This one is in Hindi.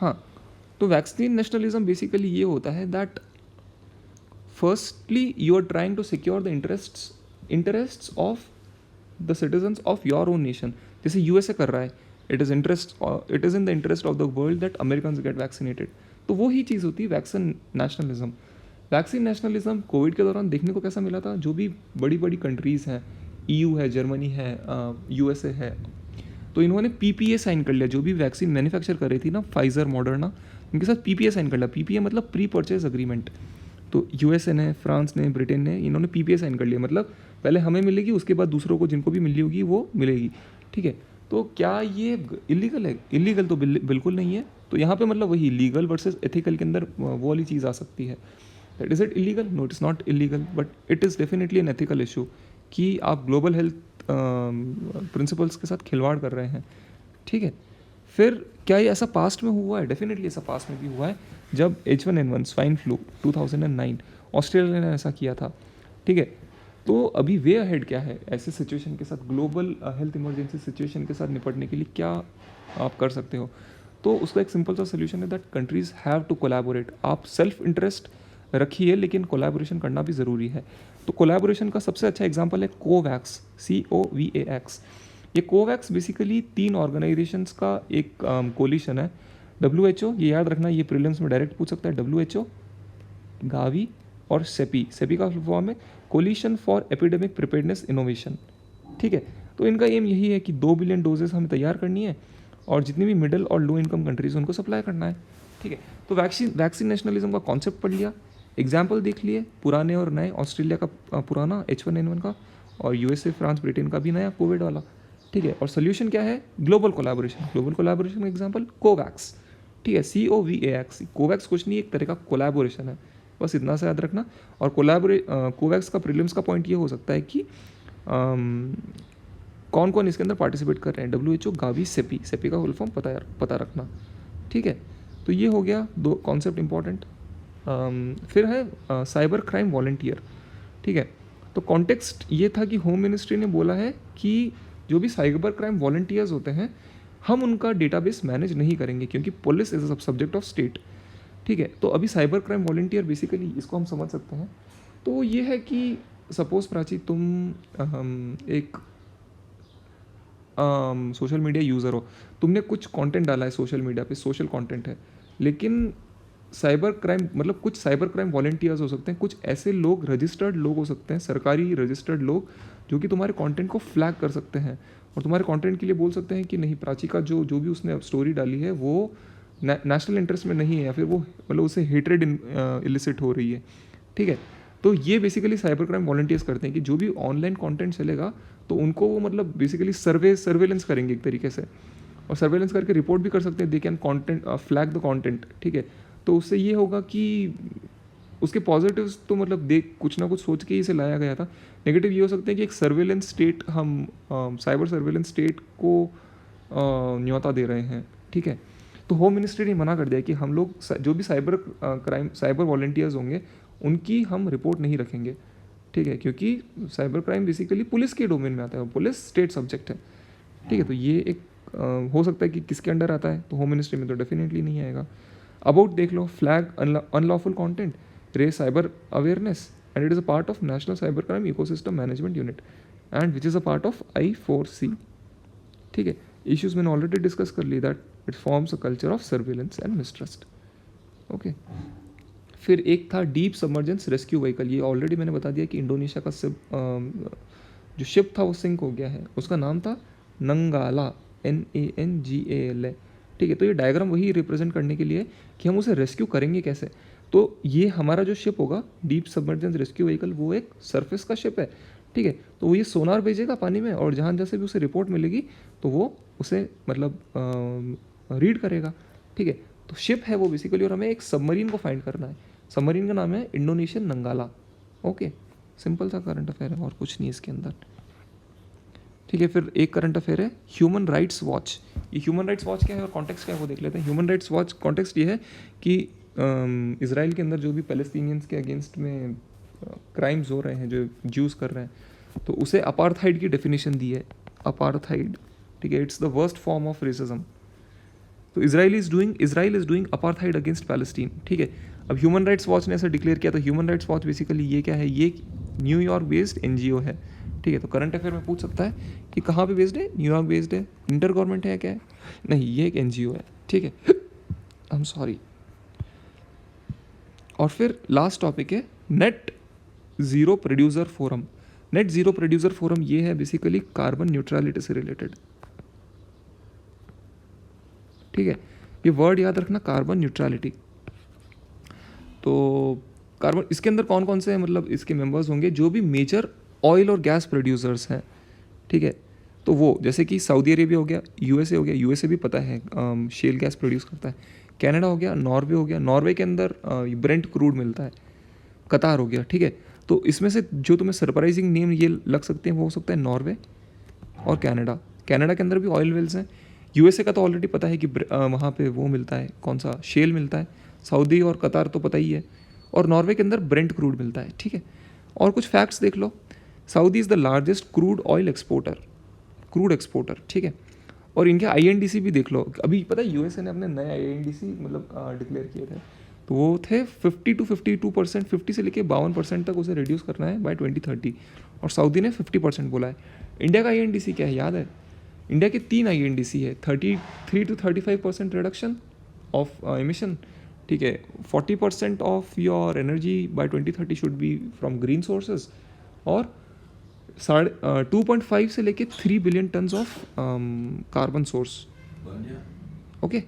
हाँ, तो वैक्सीन नेशनलिज्म बेसिकली ये होता है that firstly you are trying to secure the interests of the citizens of your own nation. जैसे यूएसए कर रहा है, it is in the interest of the world that American get vaccinated. तो वो ही चीज़ होती है vaccine nationalism. Vaccine nationalism Covid के दौरान देखने को कैसा मिला था, जो भी बड़ी बड़ी कंट्रीज़ हैं, ईयू है, जर्मनी है, यूएसए है, तो इन्होंने पीपीए साइन कर लिया. जो भी वैक्सीन मैन्युफैक्चर कर रही थी ना, फाइजर, मॉडर्ना, इनके साथ पीपीए साइन कर लिया. पीपीए मतलब प्री परचेज अग्रीमेंट. तो यूएसए ने, फ्रांस ने, ब्रिटेन ने, इन्होंने पीपीए साइन कर लिया. मतलब पहले हमें मिलेगी, उसके बाद दूसरों को जिनको भी मिली होगी वो मिलेगी. ठीक है, तो क्या ये इलीगल है? इलीगल तो बिल्कुल नहीं है. तो यहाँ पे मतलब वही लीगल वर्सेस एथिकल के अंदर वो वाली चीज़ आ सकती है. That is it illegal? No, it is not illegal, but it is definitely an ethical issue कि आप ग्लोबल हेल्थ प्रिंसिपल्स के साथ खिलवाड़ कर रहे हैं. ठीक है, फिर क्या ये ऐसा पास्ट में हुआ है? डेफिनेटली ऐसा पास्ट में भी हुआ है. जब H1N1 स्वाइन फ्लू 2009 ऑस्ट्रेलिया ने ऐसा किया था. ठीक है, तो अभी वे अहेड क्या है ऐसे सिचुएशन के साथ, ग्लोबल हेल्थ इमरजेंसी सिचुएशन के साथ निपटने के लिए क्या आप कर सकते हो? तो उसका एक सिंपल सा सोल्यूशन है that countries have to collaborate. आप सेल्फ इंटरेस्ट रखिए, लेकिन कोलैबोरेशन करना भी ज़रूरी है. तो कोलैबोरेशन का सबसे अच्छा एग्जांपल है कोवैक्स, COVAX. ये कोवैक्स बेसिकली 3 ऑर्गेनाइजेशंस का एक कोलिशन है. WHO, ये याद रखना, ये प्रीलिम्स में डायरेक्ट पूछ सकता है. WHO, गावी और सेपी. सेपी का फुल फॉर्म है coalition for epidemic preparedness innovation. ठीक है, तो इनका एम यही है कि 2 बिलियन डोजेस हमें तैयार करनी है और जितनी भी मिडिल और लो इनकम कंट्रीज उनको सप्लाई करना है. ठीक है, तो वैक्सीन नेशनलिज्म का कॉन्सेप्ट पढ़ लिया, एग्जाम्पल देख लिए पुराने और नए. ऑस्ट्रेलिया का पुराना H1N1 का, और यूएसए, फ्रांस, ब्रिटेन का भी नया कोविड वाला. ठीक है, और सोल्यूशन क्या है? Global collaboration. ग्लोबल कोलैबोरेशन का एग्जाम्पल कोवैक्स. ठीक है, COVAX. कोवैक्स कुछ नहीं, एक तरह का कोलैबोरेशन है, बस इतना सा याद रखना. और कोवैक्स का प्रीलिम्स का पॉइंट ये हो सकता है कि कौन कौन इसके अंदर पार्टिसिपेट कर रहे हैं. WHO, Gavi, CP. सेपी का फुल फॉर्म पता रखना. ठीक है, तो ये हो गया 2 कॉन्सेप्ट इंपॉर्टेंट. फिर है साइबर क्राइम वॉलंटियर. ठीक है, तो कॉन्टेक्स्ट ये था कि होम मिनिस्ट्री ने बोला है कि जो भी साइबर क्राइम वॉलंटियर्स होते हैं, हम उनका डेटाबेस मैनेज नहीं करेंगे क्योंकि police is a subject of state. ठीक है, तो अभी साइबर क्राइम वॉलंटियर बेसिकली इसको हम समझ सकते हैं. तो ये है कि सपोज प्राची, तुम एक सोशल मीडिया यूज़र हो, तुमने कुछ कंटेंट डाला है सोशल मीडिया पे, सोशल कंटेंट है, लेकिन साइबर क्राइम मतलब कुछ साइबर क्राइम वॉलंटियर्स हो सकते हैं, कुछ ऐसे लोग, रजिस्टर्ड लोग हो सकते हैं, सरकारी रजिस्टर्ड लोग, जो कि तुम्हारे कंटेंट को फ्लैग कर सकते हैं और तुम्हारे कंटेंट के लिए बोल सकते हैं कि नहीं, प्राची का जो जो भी उसने स्टोरी डाली है वो नेशनल इंटरेस्ट में नहीं है, या फिर वो मतलब उसे हेट्रेड इलिसिट हो रही है. ठीक है, तो ये बेसिकली साइबर क्राइम वॉलंटियर्स करते हैं कि जो भी ऑनलाइन कंटेंट चलेगा तो उनको वो मतलब बेसिकली सर्वेलेंस करेंगे एक तरीके से, और सर्वेलेंस करके रिपोर्ट भी कर सकते हैं. They can content flag the content. ठीक है, तो उससे ये होगा कि उसके पॉजिटिव्स तो मतलब देख कुछ ना कुछ सोच के ही इसे लाया गया था. नेगेटिव ये हो सकते हैं कि एक सर्वेलेंस स्टेट, हम साइबर सर्वेलेंस स्टेट को न्योता दे रहे हैं. ठीक है, तो होम मिनिस्ट्री ने मना कर दिया कि हम लोग जो भी साइबर वॉलंटियर्स होंगे उनकी हम रिपोर्ट नहीं रखेंगे. ठीक है, क्योंकि साइबर क्राइम बेसिकली पुलिस के डोमेन में आता है, पुलिस स्टेट सब्जेक्ट है. ठीक है, तो ये एक हो सकता है कि किसके अंडर आता है, तो होम मिनिस्ट्री में तो डेफिनेटली नहीं आएगा. अबाउट देख लो, flag unlawful content, raise cyber awareness, and it is a part of national cyber crime ecosystem management unit and which is a part of I4C. ठीक है, इश्यूज मैंने ऑलरेडी डिस्कस कर ली that it forms a culture of surveillance and mistrust. Okay, फिर एक था डीप सबमर्जेंस रेस्क्यू व्हीकल. ये ऑलरेडी मैंने बता दिया कि इंडोनेशिया का जो शिप था वो सिंक हो गया है. उसका नाम था नंगाला, NANGALA. ठीक है, तो ये डायग्राम वही रिप्रेजेंट करने के लिए कि हम उसे रेस्क्यू करेंगे कैसे. तो ये हमारा जो शिप होगा डीप सबमर्जेंस रेस्क्यू व्हीकल, वो एक सरफेस का शिप है. ठीक है, तो वो ये सोनार भेजेगा पानी में, और जहाँ जहाँ से भी उसे रिपोर्ट मिलेगी तो वो उसे मतलब रीड करेगा. ठीक है, तो शिप है वो बेसिकली, और हमें एक सबमरीन को फाइंड करना है. सबमरीन का नाम है इंडोनेशियन नंगाला. ओके, सिंपल सा करंट अफेयर है और कुछ नहीं इसके अंदर. ठीक है, फिर एक करंट अफेयर है ह्यूमन राइट्स वॉच. ये ह्यूमन राइट्स वॉच क्या है और कॉन्टेक्स्ट क्या है वो देख लेते हैं. ह्यूमन राइट्स वॉच कॉन्टेक्स्ट ये है कि इसराइल के अंदर जो भी पैलेस्टीनियंस के अगेंस्ट में क्राइम्स हो रहे हैं, जो ज्यूज़ कर रहे हैं, तो उसे अपार्थाइड की डेफिनेशन दी है. अपार्थाइड, ठीक है, it's the worst form of racism. तो Israel is doing apartheid against Palestine, ठीक है। अब ह्यूमन राइट्स वॉच ने ऐसा डिक्लेयर किया, तो ह्यूमन राइट्स वॉच बेसिकली ये क्या है, ये न्यूयॉर्क बेस्ड एनजीओ है, ठीक है। तो करंट अफेयर में पूछ सकता है कि कहाँ पे बेस्ड है, न्यूयॉर्क बेस्ड है, इंटर गवर्नमेंट है क्या है, नहीं, ये एक एनजीओ है, ठीक है। I am sorry. और फिर लास्ट टॉपिक है net zero producer forum. Net zero producer forum ये है बेसिकली कार्बन न्यूट्रलिटी से रिलेटेड, ठीक है। ये वर्ड याद रखना, कार्बन न्यूट्रलिटी। तो कार्बन, इसके अंदर कौन कौन से मतलब इसके मेंबर्स होंगे, जो भी मेजर ऑयल और गैस प्रोड्यूसर्स हैं, ठीक है। तो वो जैसे कि सऊदी अरेबिया हो गया, यूएसए हो गया, यूएसए भी पता है शेल गैस प्रोड्यूस करता है, कनाडा हो गया, नॉर्वे हो गया, नॉर्वे के अंदर ब्रेंट क्रूड मिलता है, कतार हो गया, ठीक है। तो इसमें से जो तुम्हें सरप्राइजिंग नेम ये लग सकते हैं वो हो सकता है नॉर्वे और कनाडा। कनाडा के अंदर भी ऑयल वेल्स हैं। यूएसए का तो ऑलरेडी पता है कि वहाँ पे वो मिलता है, कौन सा, शेल मिलता है। सऊदी और कतार तो पता ही है। और नॉर्वे के अंदर ब्रेंट क्रूड मिलता है, ठीक है। और कुछ फैक्ट्स देख लो। Saudi is the largest crude oil exporter, ठीक है। और इनके आईएनडीसी भी देख लो। अभी पता है यूएसए ने अपने नए आईएनडीसी मतलब डिक्लेयर किए थे, तो वो थे 50 to 52%, 50 से लेके 52% तक उसे रिड्यूस करना है बाय 2030, और सऊदी ने 50% बोला है। इंडिया का आईएनडीसी क्या है याद है? इंडिया के 3 आईएनडीसी है, 33 to 35% रिडक्शन ऑफ एमिशन, ठीक है। 40% of your energy by 2030 should be from green sources, और 2.5 से लेके 3 billion tons of carbon source, okay.